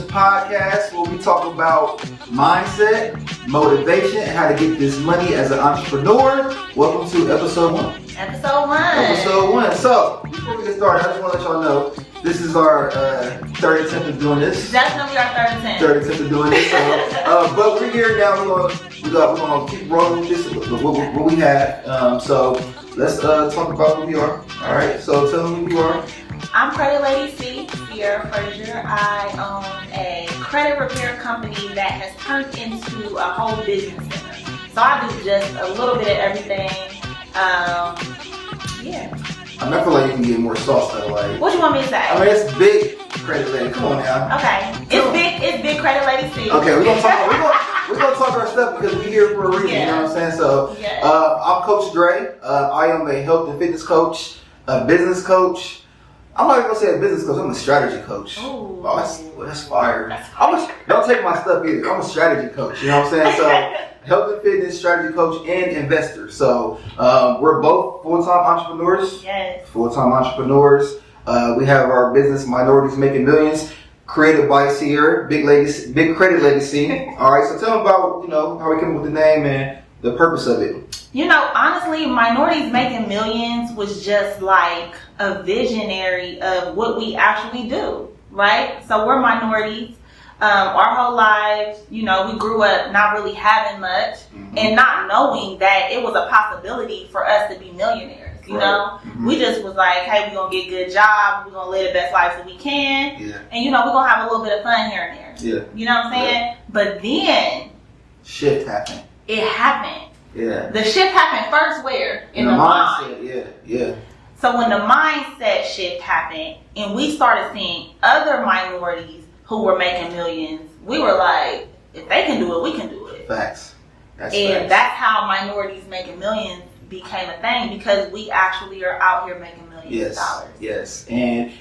podcast where we talk about mindset, motivation, and how to get this money as an entrepreneur. Welcome to episode 1. Episode 1. So, before we get started, I just want to let y'all know this is our third attempt of doing this. Definitely our third attempt. Third attempt of doing this. So, but we're here now. We're gonna keep rolling with this, what we have. So let's talk about who we are. All right. So tell me who you are. I'm Credit Lady Ciera. I own a credit repair company that has turned into a whole business center. So I do just a little bit of everything. Yeah. I feel like you can get more sauce though. Like, what do you want me to say? I mean, it's big Credit Lady. Come on now. Okay. It's big Credit Lady Ciera. Okay, we're gonna talk our stuff because we're here for a reason. You know what I'm saying? So, I'm Coach Dre. I am a health and fitness coach, a business coach. I'm not even gonna say a business coach. I'm a strategy coach. Ooh. Oh, that's fire. Don't take my stuff either. I'm a strategy coach. You know what I'm saying? So, health and fitness strategy coach and investor. So, we're both full-time entrepreneurs. Yes. Full-time entrepreneurs. We have our business, Minorities Making Millions, created by Ciera, big credit lady C. All right. So, tell them about how we came up with the name and the purpose of it. Honestly, Minorities Making Millions was just like a visionary of what we actually do, right? So we're minorities. Our whole lives, we grew up not really having much and not knowing that it was a possibility for us to be millionaires, you know? Mm-hmm. We just was like, hey, we're going to get a good job. We're going to live the best life that we can. Yeah. And, we're going to have a little bit of fun here and there. Yeah. You know what I'm saying? Yeah. But then shift happened. It happened. Yeah. The shift happened first where? In the mindset. mind. Yeah. So when the mindset shift happened and we started seeing other minorities who were making millions, we were like, if they can do it, we can do it. Facts. That's how Minorities Making Millions became a thing, because we actually are out here making millions of dollars. Yes. And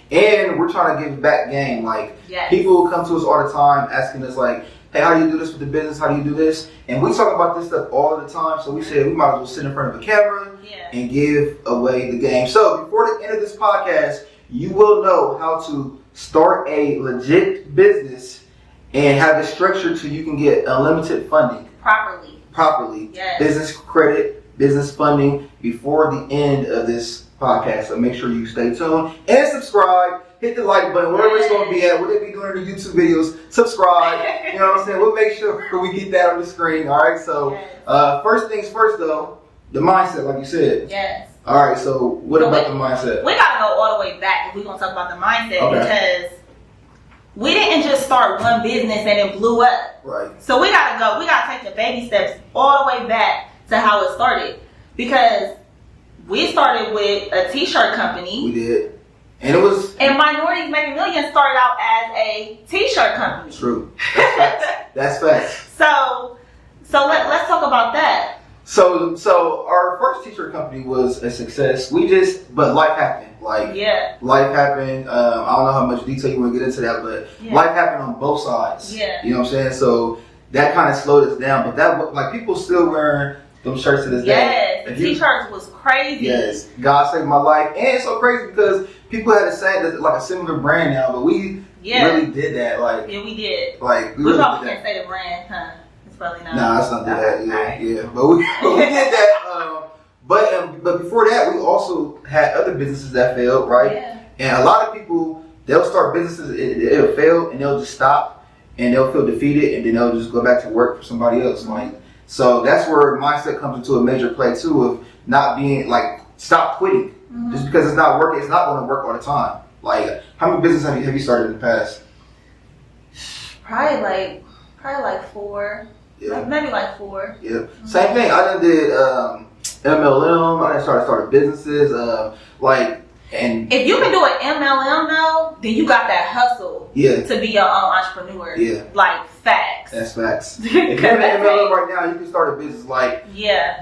we're trying to give back game. Like, people come to us all the time asking us like, hey, how do you do this with the business? How do you do this? And we talk about this stuff all the time. So we said we might as well sit in front of a camera and give away the game. So before the end of this podcast, you will know how to start a legit business and have it structured so you can get unlimited funding. Properly. Yes. Business credit, business funding before the end of this podcast. So make sure you stay tuned and subscribe. Hit the like button, wherever it's going to be at. What they be doing in the YouTube videos, subscribe. You know what I'm saying? We'll make sure we get that on the screen. All right. So first things first, though, the mindset, like you said. Yes. All right. So what about the mindset? We got to go all the way back if we're going to talk about the mindset, because we didn't just start one business and it blew up. Right. So we got to take the baby steps all the way back to how it started, because we started with a t-shirt company. We did. And Minorities Making Millions started out as a t-shirt company. True. That's facts. So let's talk about that. So our first t-shirt company was a success. But life happened. Life happened. I don't know how much detail you want to get into that, but life happened on both sides. Yeah. You know what I'm saying? So that kind of slowed us down. But that, people still wearing them shirts to this day. Yes, the t-shirts was crazy. Yes, God saved my life. And it's so crazy because people had to say that like a similar brand now, but we really did that. We did. We probably can't say the brand, huh? It's probably not. Nah, let's not do that. Yeah. But we did that. But before that, we also had other businesses that failed, right? Yeah. And a lot of people, they'll start businesses, it'll fail, and they'll just stop, and they'll feel defeated, and then they'll just go back to work for somebody else. So that's where mindset comes into a major play too, of not being stop quitting. Mm-hmm. Just because it's not working, it's not going to work all the time. How many businesses have you started in the past? Probably like 4. Yeah. Maybe like 4. Yeah. Mm-hmm. Same thing. I done did MLM. I done started businesses. And if you can do an MLM though, then you got that hustle to be your own entrepreneur. Yeah. Facts. That's facts. If you're in MLM right now, you can start a business.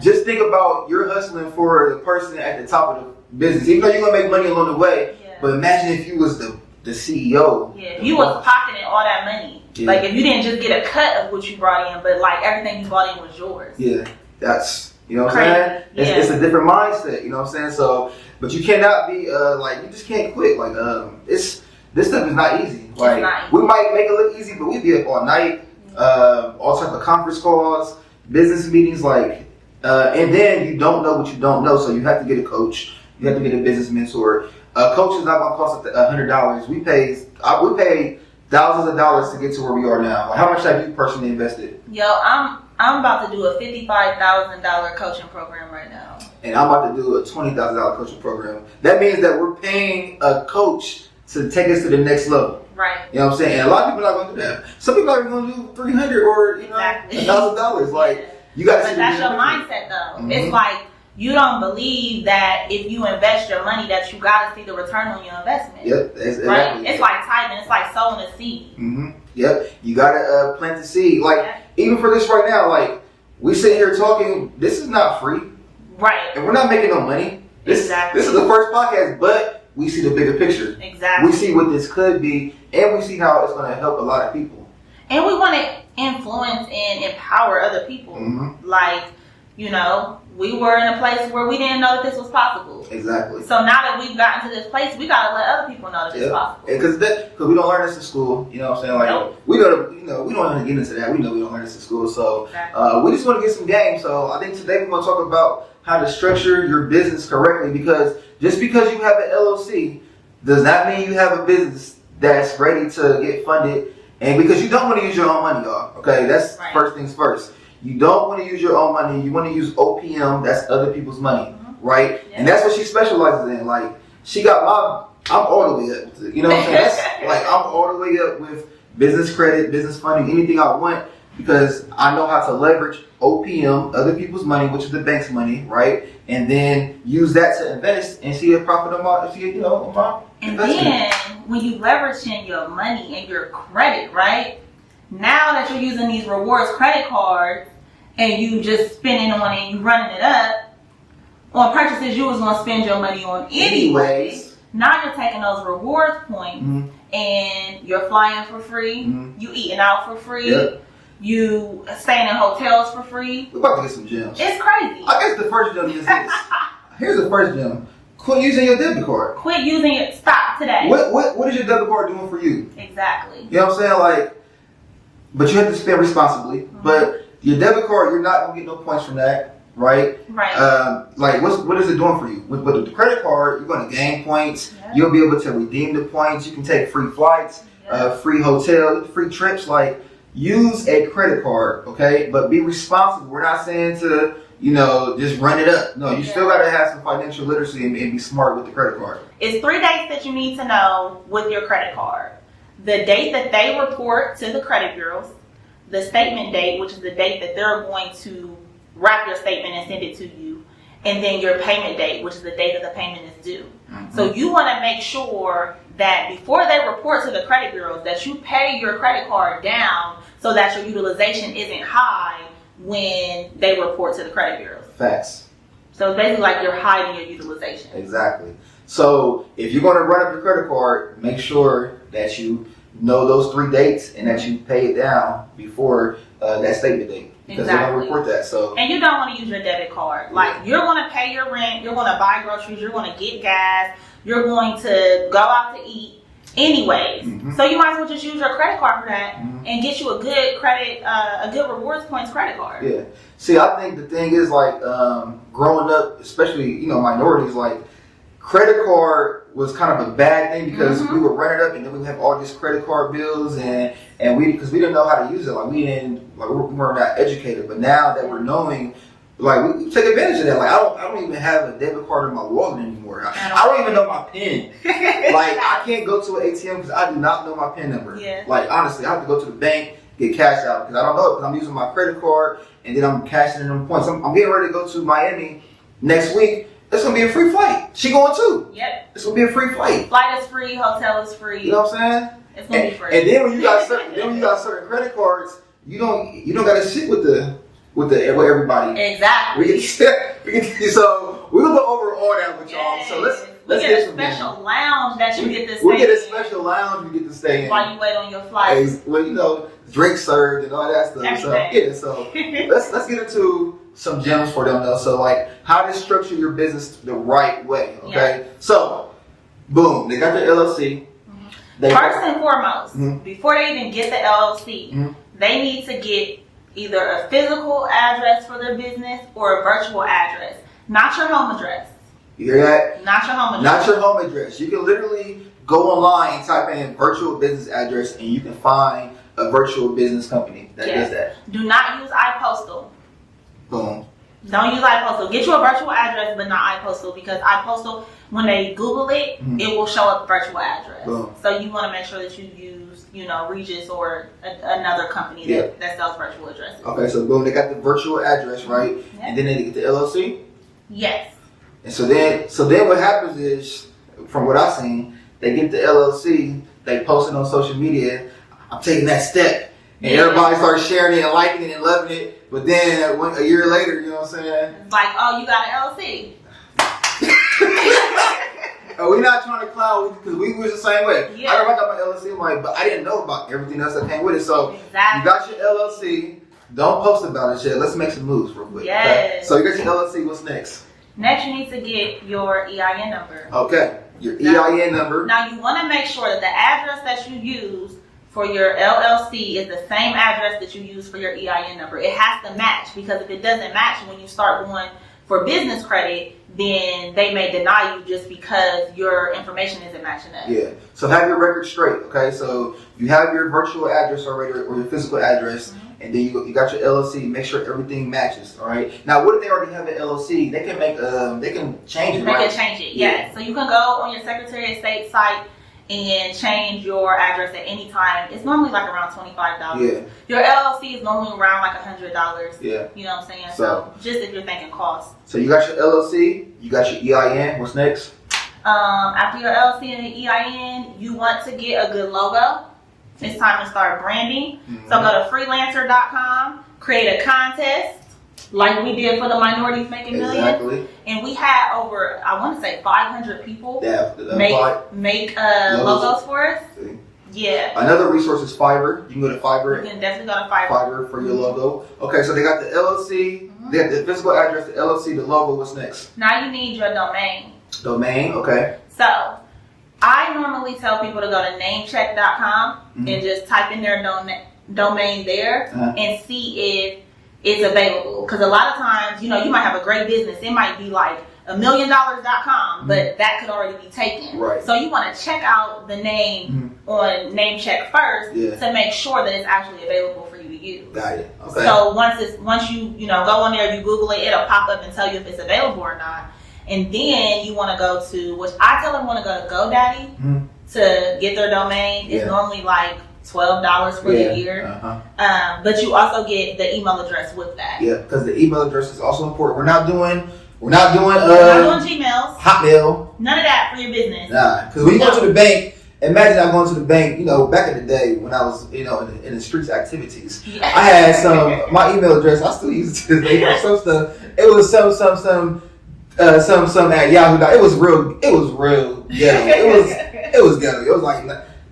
Just think about you're hustling for the person at the top of the business. Even though you're going to make money along the way, but imagine if you was the CEO. Yeah, if you was pocketing all that money. Yeah. If you didn't just get a cut of what you brought in, but everything you brought in was yours. Yeah, that's, you know what I'm saying? It's a different mindset, you know what I'm saying? So, but you cannot be, you just can't quit. this stuff is not easy. Like, not easy. We might make it look easy, but we be up all night, all type of conference calls, business meetings, like, and then you don't know what you don't know, so you have to get a coach, you have to get a business mentor. A coach is not going to cost $100. We paid thousands of dollars to get to where we are now. Like, how much have you personally invested? Yo, I'm about to do a $55,000 coaching program right now. And I'm about to do a $20,000 coaching program. That means that we're paying a coach to take us to the next level. Right. You know what I'm saying? And a lot of people are not going to do that. Some people are going to do $300 or $1,000. Like, you got to. But that's your mindset, though. Mm-hmm. It's like you don't believe that if you invest your money that you got to see the return on your investment. Yep. Exactly. Right. It's like tithing. It's like sowing a seed. Mm-hmm. Yep. You got to plant the seed. Like, even for this right now, like, we sit here talking. This is not free. Right. And we're not making no money. This is the first podcast, but we see the bigger picture. Exactly. We see what this could be, and we see how it's going to help a lot of people. And we want to influence and empower other people. Mm-hmm. Like, you know, we were in a place where we didn't know that this was possible. Exactly. So now that we've gotten to this place, we got to let other people know that it's possible. Because we don't learn this in school. You know what I'm saying? Like, nope. We don't want to get into that. We know we don't learn this in school. So we just want to get some game. So I think today we're going to talk about how to structure your business correctly, because just because you have an LLC does not mean you have a business that's ready to get funded, and because you don't want to use your own money, y'all. Okay, that's first things first. You don't want to use your own money. You want to use OPM, that's other people's money, right? Yeah. And that's what she specializes in. Like, I'm all the way up with it. You know what I'm saying? That's, like, I'm all the way up with business credit, business funding, anything I want, because I know how to leverage OPM, other people's money, which is the bank's money, right? And then use that to invest and see a profit on my investment. And then when you leveraging your money and your credit, right? Now that you're using these rewards credit cards and you just spending on it and you running it up on purchases you was going to spend your money on anyways. Now you're taking those rewards points and you're flying for free, you eating out for free, you staying in hotels for free. We're about to get some gems. It's crazy. I guess the first gem is this. Here's the first gem. Quit using your debit card. Quit using it. Stop today. What is your debit card doing for you? Exactly. You know what I'm saying? Like, but you have to spend responsibly. But your debit card, you're not gonna get no points from that, right? Right. Like, what is it doing for you? With the credit card, you're gonna gain points. Yeah. You'll be able to redeem the points. You can take free flights, free hotel, free trips. Like, use a credit card, okay? But be responsible. We're not saying to, just run it up. No, you still got to have some financial literacy and be smart with the credit card. It's 3 dates that you need to know with your credit card. The date that they report to the credit bureaus, the statement date, which is the date that they're going to wrap your statement and send it to you, and then your payment date, which is the date that the payment is due. Mm-hmm. So you want to make sure that before they report to the credit bureaus that you pay your credit card down so that your utilization isn't high when they report to the credit bureaus. Facts. So it's basically like you're hiding your utilization. Exactly. So if you're going to run up your credit card, make sure that you know those 3 dates and that you pay it down before that statement date. Because they're going to report that. So. And you don't want to use your debit card. Like, you're going to pay your rent, you're going to buy groceries, you're going to get gas, you're going to go out to eat anyways. Mm-hmm. So you might as well just use your credit card for that and get you a good credit, a good rewards points credit card. Yeah. See, I think the thing is, like, growing up, especially, minorities, like, credit card was kind of a bad thing because we would run it up and then we would have all these credit card bills and because we didn't know how to use it. Like, we weren't that educated. But now that we're knowing, like, we take advantage of that. Like, I don't even have a debit card in my wallet anymore. I don't even know my PIN. Like, I can't go to an ATM because I do not know my PIN number. Yeah. Like, honestly, I have to go to the bank, get cash out because I don't know it because I'm using my credit card and then I'm cashing in them points. I'm getting ready to go to Miami next week. It's going to be a free flight. She going too. Yep. It's going to be a free flight. Flight is free. Hotel is free. You know what I'm saying? It's going to be free. And then when you got certain credit cards, you don't got to sit with everybody. Exactly. So we're going to go over all that with y'all. So let's get a special lounge that you get to stay in. We get a special lounge you get to stay in. While you wait on your flight. Well, drinks served and all that stuff. So let's get into some gems for them though. So, like, how to structure your business the right way. Okay. Yeah. So, boom, they got their LLC. First and foremost, before they even get the LLC, they need to get either a physical address for their business or a virtual address, not your home address. You hear that? Not your home address. Not your home address. You can literally go online and type in virtual business address, and you can find a virtual business company that does that. Do not use iPostal. Boom. Don't use iPostal. Get you a virtual address, but not iPostal, because iPostal, when they Google it, it will show up virtual address. Boom. So you want to make sure that you use, Regis or another company that sells virtual addresses. Okay, so boom, they got the virtual address, right? Yeah. And then they get the LLC? Yes. And so then what happens is, from what I've seen, they get the LLC, they post it on social media, I'm taking that step. And everybody starts sharing it and liking it and loving it. But then a year later, you know what I'm saying? It's like, oh, you got an LLC. We're not trying to clown, because we was the same way. Yeah. I got my LLC, I'm like, but I didn't know about everything else that came with it. So exactly. You got your LLC, don't post about it yet. Let's make some moves real quick. Yes. Okay? So you got your LLC, what's next? Next, you need to get your EIN number. Okay, your EIN number. Now, you want to make sure that the address that you use for your LLC is the same address that you use for your EIN number. It has to match, because if it doesn't match when you start going for business credit, then they may deny you just because your information isn't matching up. Yeah. So have your record straight, okay? So you have your virtual address already, or your physical address, and then you got your LLC. Make sure everything matches, all right? Now, what if they already have an LLC? They can change it, They right? can change it, yes. So you can go on your Secretary of State site and change your address at any time. It's normally like around $25. Yeah. Your LLC is normally around like $100. Yeah. You know what I'm saying? So just if you're thinking cost. So you got your LLC, you got your EIN. What's next? After your LLC and the EIN, you want to get a good logo. It's time to start branding. So go to freelancer.com, create a contest like we did for the Minorities Making Millions. Exactly. And we had over, I want to say 500 people make logos for us. See? Yeah. Another resource is Fiverr. You can go to Fiverr. You can definitely go to Fiverr. Fiverr for your logo. Okay, so they got the LLC, they got the physical address, the LLC, the logo. What's next? Now you need your domain. Domain, okay. So I normally tell people to go to namecheck.com and just type in their domain there and see if it's available. Because a lot of times, you might have a great business. It might be like $1million.com, but that could already be taken. Right. So you want to check out the name on NameCheck first to make sure that it's actually available for you to use. Got it. Okay. So once you go on there, you Google it, it'll pop up and tell you if it's available or not. And then you want to go to, which I tell them want to go to GoDaddy to get their domain. It's normally like $12 for the year. But you also get the email address with that. Yeah, because the email address is also important. We're not doing Gmails. Hotmail. None of that for your business. Nah, because when you go to the bank, imagine I'm going to the bank, back in the day when I was, in the streets activities. I had my email address, I still use it to this day for some stuff. It was some at Yahoo. It was real ghetto. It was ghetto. It was like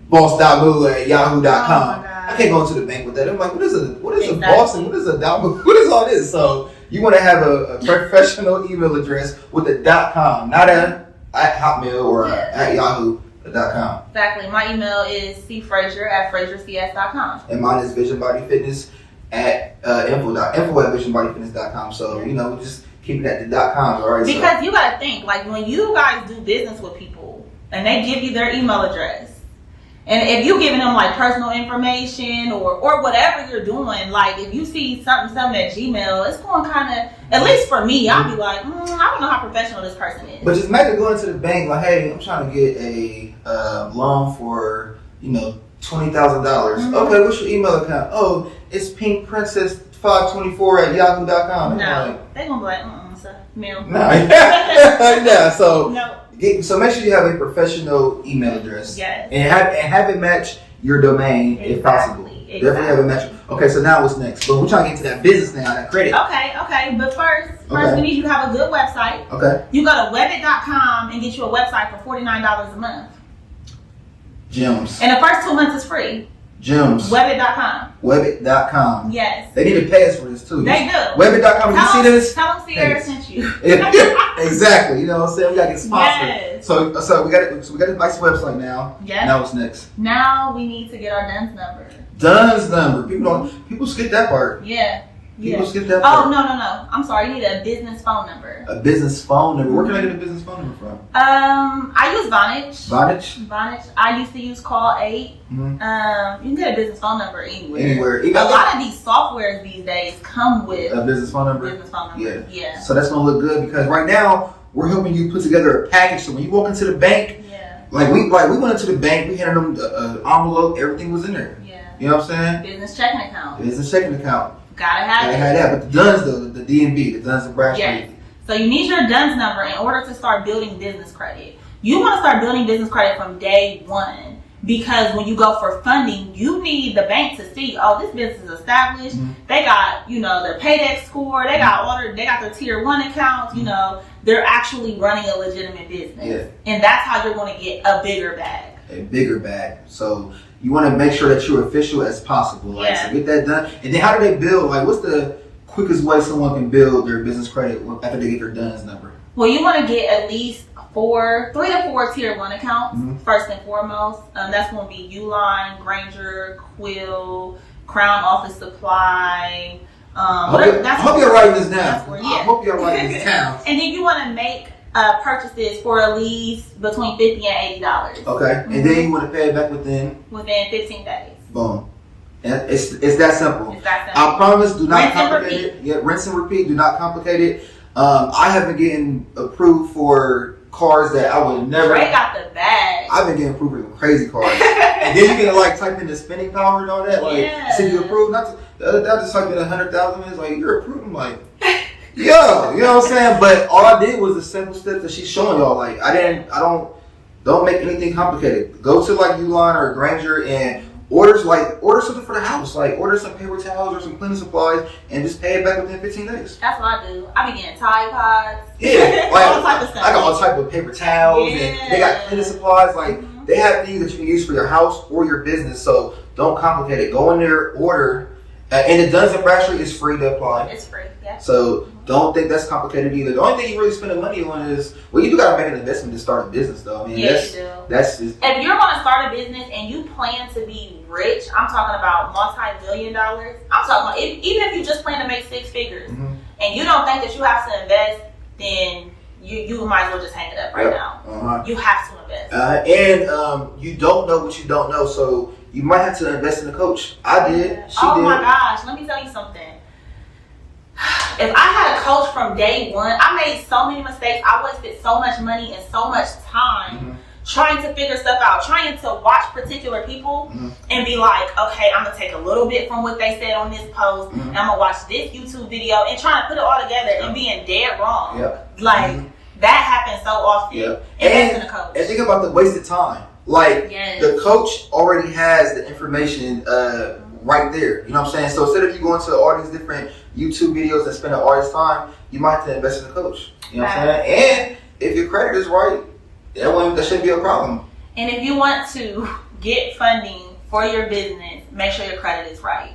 boss.moo at yahoo.com. Oh, I can't go into the bank with that. I'm like, what is a boss and what is a .moo? What is all this? So you want to have a professional email address with a .com, not at Hotmail or at yahoo.com. Exactly. My email is cfrazier@fraziercs.com. And mine is visionbodyfitness at info at visionbodyfitness.com. So we just keep it at the .com, all right? Because you gotta think, like when you guys do business with people and they give you their email address, and if you're giving them like personal information or whatever you're doing, like if you see something at Gmail, it's going kind of, at least for me, I'll be like, I don't know how professional this person is. But just imagine going to the bank like, hey, I'm trying to get a loan for $20,000. Okay, what's your email account? Oh, it's pinkprincess524 at yahoo.com. No, they're gonna be like, sir, mail. No. Yeah, so no. So make sure you have a professional email address. Yes. And have it match your domain if possible. Exactly. Definitely have it match. Okay, so now what's next? But we're trying to get to that business now, that credit. Okay. But first we need you to have a good website. Okay. You go to webit.com and get you a website for $49 a month. Gems. And the first 2 months is free. Gems. Webbit.com. Webbit.com. Yes. They need to pay us for this too. They do. Webbit.com. You see this? Tell them Ciera sent you. Exactly. You know what I'm saying? We gotta get sponsored. Yes. So we got a nice website now. Yes. Now what's next? Now we need to get our DUNS number. DUNS number. People skip that part. Yeah. People skip that part. Oh, no. I'm sorry. You need a business phone number. A business phone number. Where can I get a business phone number from? I use Vonage. Vonage? I used to use Call 8. Mm-hmm. You can get a business phone number anywhere. A lot of these softwares these days come with a business phone number. Yeah. So that's gonna look good because right now we're helping you put together a package. So when you walk into the bank, like we went into the bank, we handed them an envelope, everything was in there. Yeah. You know what I'm saying? Business checking account. Gotta have that. But the DUNS though, the DNB, the Duns and Bradstreet. Yes. So you need your DUNS number in order to start building business credit. You want to start building business credit from day one because when you go for funding, you need the bank to see, oh, this business is established. Mm-hmm. They got, their paydex score. They got their tier 1 accounts. They're actually running a legitimate business. Yeah. And that's how you're going to get a bigger bag. So you want to make sure that you're official as possible. So get that done. And then how do they build? What's the quickest way someone can build their business credit after they get their DUNS number? Well, you want to get at least 3 to 4 tier 1 accounts, first and foremost. That's going to be Uline, Granger, Quill, Crown Office Supply. I hope you're writing this down. I hope you're writing this down. And then you want to make purchases for at least between $50 and $80. Okay. And then you want to pay it back within 15 days. Boom. And it's that simple. I promise, do not complicate it. Yeah, rinse and repeat. Do not complicate it. I have been getting approved for cars that I would never. Ray got the bag. I've been getting approved for crazy cars. And then you can type in the spending power and all that. See you approved. The other day I just typed in 100,000. It's like, you're approved. I'm like, yo, you know what I'm saying? But all I did was the simple steps that she's showing y'all. Don't make anything complicated. Go to Uline or Granger and order something for the house. Order some paper towels or some cleaning supplies and just pay it back within 15 days. That's what I do. I be getting Tide Pods. Yeah, all type of stuff. I got all type of paper towels and they got cleaning supplies. They have things that you can use for your house or your business. So don't complicate it. Go in there, order. And the Duns and Bradstreet is free to apply. It's free, yeah. So don't think that's complicated either. The only thing you really spending money on is, you do got to make an investment to start a business though. You do. That's just, if you're going to start a business and you plan to be rich, I'm talking about multi-million dollars. I'm talking about, even if you just plan to make 6 figures and you don't think that you have to invest, then you might as well just hang it up right now. You have to invest. And you don't know what you don't know, so you might have to invest in a coach. I did. She did. My gosh, let me tell you something. If I had a coach from day one, I made so many mistakes. I wasted so much money and so much time trying to figure stuff out, trying to watch particular people and be like, okay, I'm going to take a little bit from what they said on this post and I'm going to watch this YouTube video and trying to put it all together and being dead wrong. That happens so often. Invest in a coach. And think about the wasted time. The coach already has the information right there. You know what I'm saying? So instead of you going to all these different YouTube videos and spending all this time, you might have to invest in a coach. You know what I'm saying? And if your credit is right, that shouldn't be a problem. And if you want to get funding for your business, make sure your credit is right.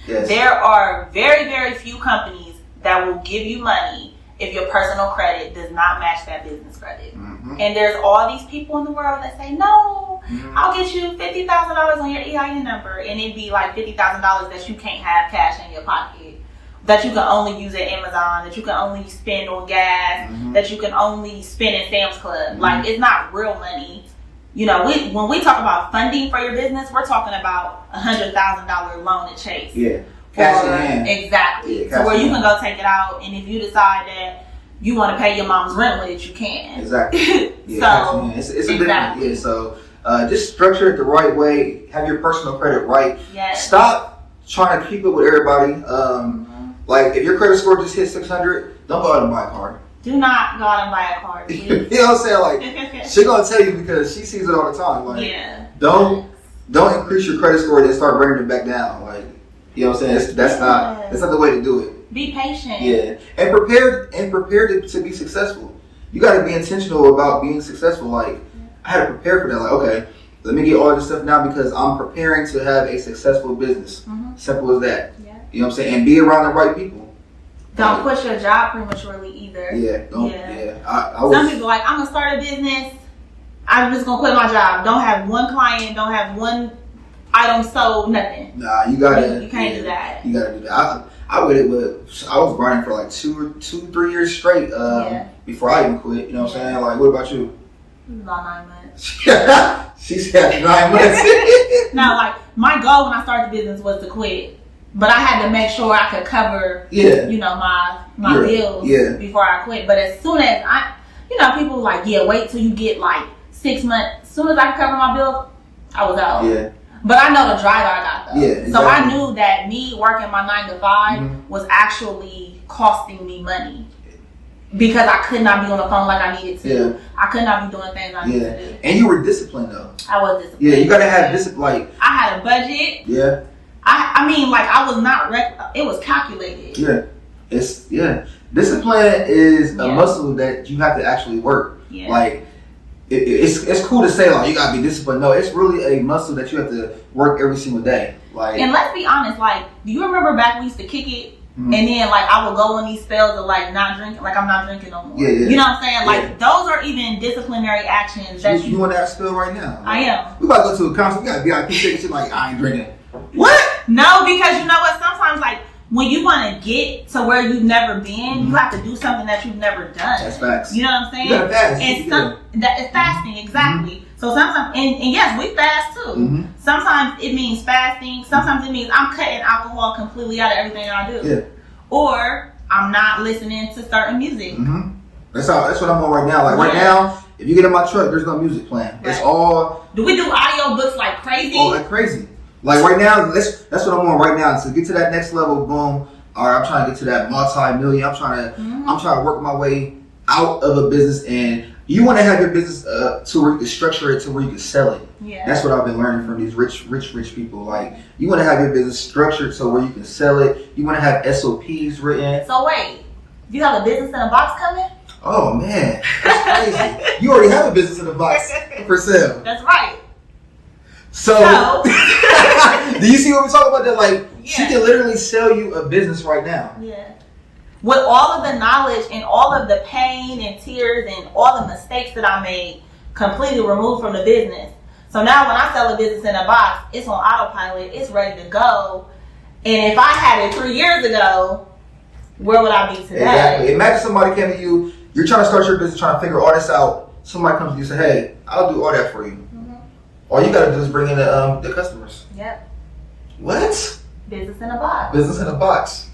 Yes. There are very, very few companies that will give you money if your personal credit does not match that business credit. And there's all these people in the world that say, no, I'll get you $50,000 on your EIN number. And it'd be like $50,000 that you can't have cash in your pocket, that you can only use at Amazon, that you can only spend on gas, that you can only spend in Sam's Club. It's not real money. When we talk about funding for your business, we're talking about $100,000 loan at Chase. Yeah. Cash in hand. Exactly. So where you can go take it out, and if you decide that you want to pay your mom's rent with it, you can. Exactly. So it's a different. Yeah. So just structure it the right way. Have your personal credit right. Yes. Stop trying to keep it with everybody. If your credit score just hit 600, don't go out and buy a car. Do not go out and buy a car. Please. You know what I'm saying? She's gonna tell you because she sees it all the time. Don't increase your credit score and then start bringing it back down. You know what I'm saying? That's not the way to do it. Be patient. Yeah, and prepared to be successful. You got to be intentional about being successful. I had to prepare for that. let me get all this stuff now because I'm preparing to have a successful business. Simple as that. Yeah. You know what I'm saying? And be around the right people. Don't quit your job prematurely either. Yeah. Some people like, I'm going to start a business. I'm just going to quit my job. Don't have one client. Don't have one item sold, nothing. Nah, you gotta. You can't do that. You gotta do that. I was grinding for like 3 years straight before I even quit. You know what I'm saying? Like, what about you? About 9 months. She said 9 months. No, like my goal when I started the business was to quit, but I had to make sure I could cover, my bills before I quit. But as soon as people were like, wait till you get like 6 months. As soon as I could cover my bills, I was out. Yeah. But I know the drive I got though. Yeah, exactly. So I knew that me working my 9 to 5 was actually costing me money. Because I could not be on the phone like I needed to. Yeah. I could not be doing things I needed to do. And you were disciplined though. I was disciplined. Yeah, you gotta have discipline. Like, I had a budget. Yeah. I mean, like I was not. It was calculated. Yeah. Discipline is a muscle that you have to actually work. Yeah. Like, it's cool to say like you gotta be disciplined. No, it's really a muscle that you have to work every single day. Like, and let's be honest. Like, do you remember back when we used to kick it? And then, like, I would go on these spells of, like, not drinking. Like, I'm not drinking no more. You know what I'm saying? Like, those are even disciplinary actions. That you on that spell right now? Like, I am. We about to go to a concert. We got VIP tickets. You're like, I ain't drinking. What? No, because you know what? Sometimes, like, when you want to get to where you've never been, you have to do something that you've never done. That's facts. You know what I'm saying? You gotta fast. And it's fasting, exactly. So sometimes, and yes, we fast too. Sometimes it means fasting. Sometimes it means I'm cutting alcohol completely out of everything I do. Yeah. Or I'm not listening to certain music. That's what I'm on right now. Like right now, if you get in my truck, there's no music playing. Right. It's all. Do we do audio books like crazy? Oh, like crazy. Like right now, that's what I'm on right now. To get to that next level, boom. All right, I'm trying to get to that multi-million. I'm trying to work my way out of a business, and you want to have your business to where you can structure it to where you can sell it. Yeah. That's what I've been learning from these rich people. Like, you want to have your business structured so where you can sell it. You want to have SOPs written. So wait, do you have a business in a box coming? Oh man, that's crazy. You already have a business in a box for sale. That's right. So do you see what we're talking about? That like she can literally sell you a business right now. Yeah. With all of the knowledge and all of the pain and tears and all the mistakes that I made completely removed from the business. So now when I sell a business in a box, it's on autopilot, it's ready to go. And if I had it 3 years ago, where would I be today? Exactly. Imagine somebody came to you, you're trying to start your business, trying to figure all this out. Somebody comes to you and say, hey, I'll do all that for you. All you gotta do is bring in the customers. Yep. What? Business in a box. Business in a box.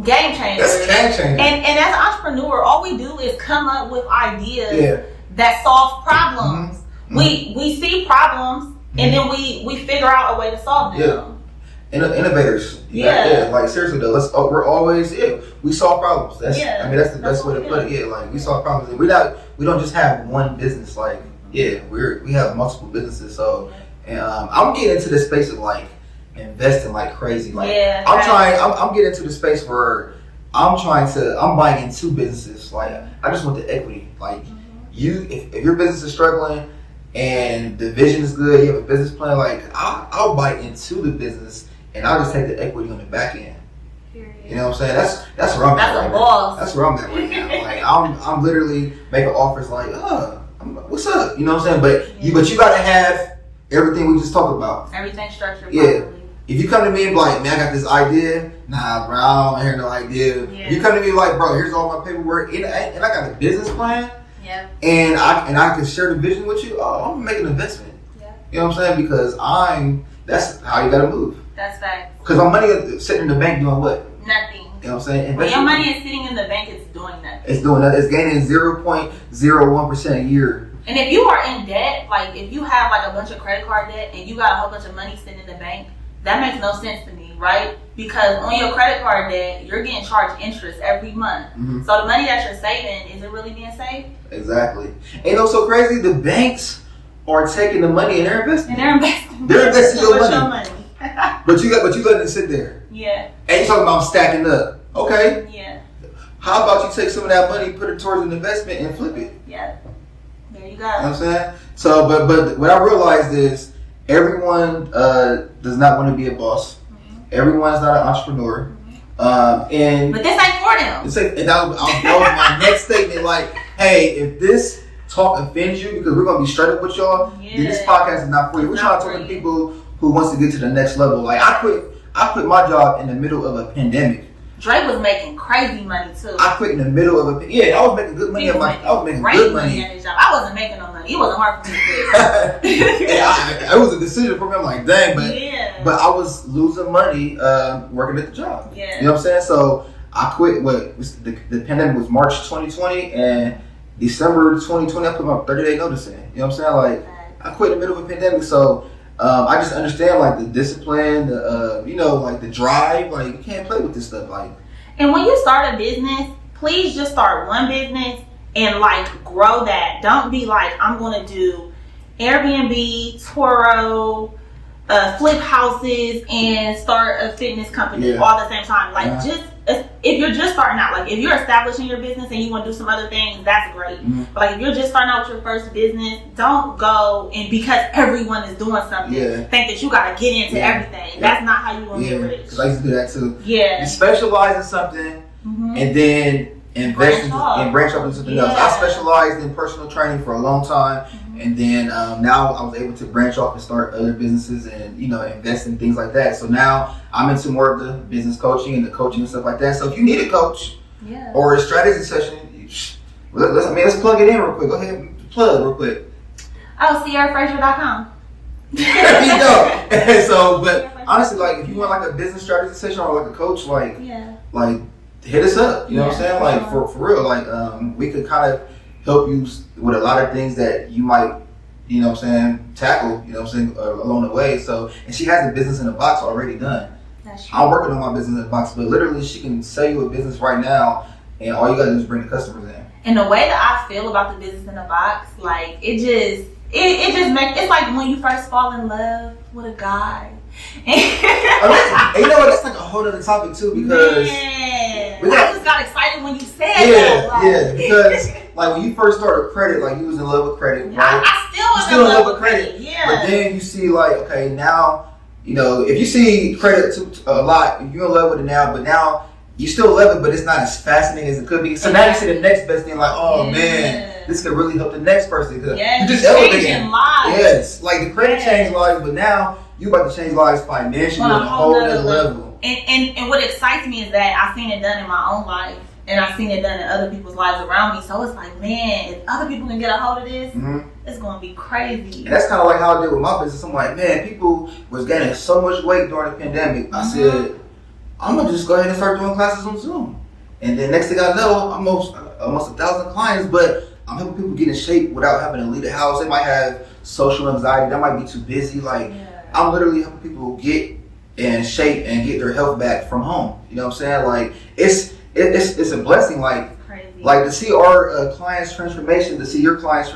Game changer. That's game changer. And as an entrepreneur, all we do is come up with ideas that solve problems. We see problems and then we figure out a way to solve them. Innovators. Like seriously though, we're always we solve problems. I mean that's the best way to put it. Like we solve problems, and we don't just have one business. Like we have multiple businesses. So and I'm getting into the space of like investing like crazy. Like I'm getting into the space where I'm buying into businesses. Like I just want the equity. Like if your business is struggling and the vision is good, you have a business plan, like I'll buy into the business and I'll just take the equity on the back end. Period. You know what I'm saying? That's where I'm at right now. That's where I'm at right now. Like I'm literally making offers like, what's up? You know what I'm saying? But you gotta have everything we just talked about. Everything structured properly. If you come to me and be like, man, I got this idea. Nah, bro, I don't hear no idea. Yeah. You come to me like, bro, here's all my paperwork and I got a business plan. Yeah. And I can share the vision with you. Oh, I'm gonna make an investment. Yeah. You know what I'm saying? Because that's how you gotta move. That's right. Because my money is sitting in the bank doing what? Nothing. You know what I'm saying? When your money is sitting in the bank, it's doing nothing. It's doing nothing. It's gaining 0.01% a year. And if you are in debt, like if you have like a bunch of credit card debt and you got a whole bunch of money sitting in the bank, that makes no sense to me, right? Because on your credit card debt, you're getting charged interest every month. So the money that you're saving, is it really being saved? Exactly. And you know what's so crazy? The banks are taking the money and they're investing. They're investing your money. But you letting it sit there. Yeah. And you talking about stacking up. Okay. Yeah. How about you take some of that money, put it towards an investment and flip it? Yeah. There you go. You know what I'm saying? So, but what I realized is everyone does not want to be a boss. Everyone's not an entrepreneur. But this ain't for them. And that was my next statement. Like, hey, if this talk offends you, because we're gonna be straight up with y'all, then this podcast is not for you. We're trying to talk to people who wants to get to the next level. Like, I quit my job in the middle of a pandemic. Dre was making crazy money too. I quit in the middle of I was making good money. I was making good money. At his job. I wasn't making no money. It wasn't hard for me to quit. It was a decision for me. I'm like, dang, but I was losing money working at the job. Yeah. You know what I'm saying? So I quit. The pandemic was March 2020, and December 2020 I put my 30-day notice in. You know what I'm saying? Like, I quit in the middle of a pandemic, so I just understand like the discipline, like the drive. Like, you can't play with this stuff. Like, and when you start a business, please just start one business and like grow that. Don't be like, I'm gonna do Airbnb, Turo, flip houses, and start a fitness company all at the same time. Like, just if you're just starting out, like if you're establishing your business and you want to do some other things, that's great. But like if you're just starting out with your first business, don't go and because everyone is doing something, think that you gotta get into everything. That's not how you gonna get rich. Because I used to do that too. Yeah. You specialize in something and then invest and branch off into something else. I specialized in personal training for a long time. And then now I was able to branch off and start other businesses and, invest in things like that. So now I'm into more of the business coaching and the coaching and stuff like that. So if you need a coach or a strategy session, let's plug it in real quick. Go ahead and plug real quick. Oh, CieraFrazier.com. There you go. So, but honestly, like if you want like a business strategy session or like a coach, like hit us up. You know what I'm saying? Like for real, like we could kind of help you with a lot of things that you might, tackle, along the way. So, and she has a business in a box already done. That's true. I'm working on my business in a box, but literally she can sell you a business right now, and all you gotta do is bring the customers in. And the way that I feel about the business in a box, like it just makes, it's like when you first fall in love with a guy. And you know what? That's like a whole other topic too, because I just got excited when you said that. Because like when you first started credit, like you was in love with credit, right? I still was in love with credit. Yeah. But then you see like, okay, now if you see credit a lot, you're in love with it now, but now you still love it, but it's not as fascinating as it could be. So now you see the next best thing, like, oh man, this could really help the next person. You just changing lives. Yes, like the credit changed lives, but now you about to change lives financially on a whole other level. And what excites me is that I've seen it done in my own life, and I've seen it done in other people's lives around me. So it's like, man, if other people can get a hold of this, it's going to be crazy. And that's kind of like how I did with my business. I'm like, man, people was gaining so much weight during the pandemic. I said, I'm going to just go ahead and start doing classes on Zoom. And then next thing I know, almost 1,000 clients, but I'm helping people get in shape without having to leave the house. They might have social anxiety. They might be too busy. Like, I'm literally helping people get in shape and get their health back from home. You know what I'm saying? Like, it's a blessing. Like, crazy. Like to see our clients' transformation, to see your clients,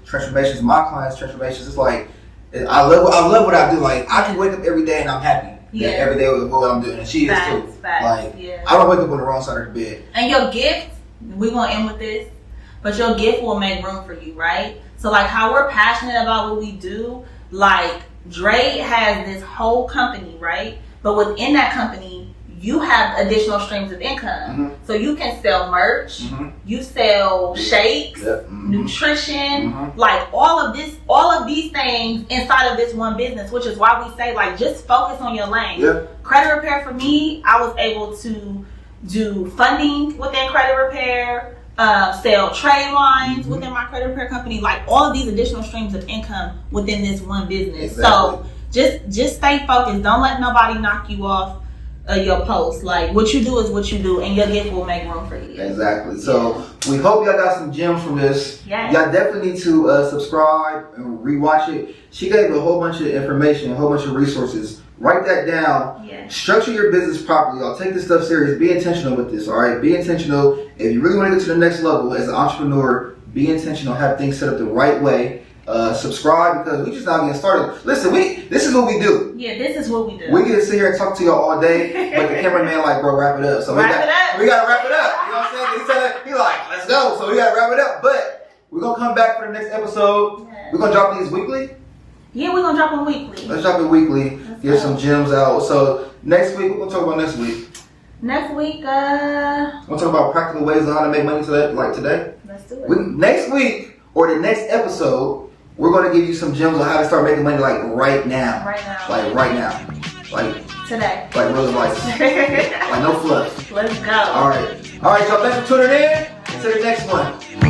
transformations, my clients' transformations. It's like I love what I do. Like, I can wake up every day and I'm happy. Every day with what I'm doing, and she is too. Like, I don't wake up on the wrong side of the bed. And your gift, we're gonna end with this, but your gift will make room for you, right? So like how we're passionate about what we do, like Dre has this whole company, right? But within that company, you have additional streams of income. So you can sell merch, you sell shakes, nutrition, like all of these things inside of this one business, which is why we say like just focus on your lane. Credit repair for me, I was able to do funding within credit repair, sell trade lines within my credit repair company, like all of these additional streams of income within this one business. So just stay focused. Don't let nobody knock you off your post. Like what you do is what you do, and your gift will make room for you. Exactly. So we hope y'all got some gems from this. Y'all definitely need to subscribe and rewatch it. She gave a whole bunch of information, a whole bunch of resources. Write that down. Structure your business properly. Y'all take this stuff serious. Be intentional with this. All right. Be intentional. If you really want to get to the next level as an entrepreneur, be intentional. Have things set up the right way. Subscribe, because we just not getting started. Listen, this is what we do. This is what we do. We get to sit here and talk to y'all all day, but the cameraman like, bro, wrap it up. So we gotta wrap it up. You know what I'm saying? He like, let's go. So we gotta wrap it up. But we're gonna come back for the next episode. We're gonna drop these weekly? Yeah, we're gonna drop them weekly. Let's drop it weekly. Get some gems out. So next week, we're gonna talk about next week. Next week, We'll talk about practical ways on how to make money today, like today. Let's do it. Next week or the next episode, we're gonna give you some gems on how to start making money like right now. Right now. Like right now. Like today. Like real life. Like no fluff. Let's go. Alright. Alright, y'all. Thanks for tuning in. Until the next one.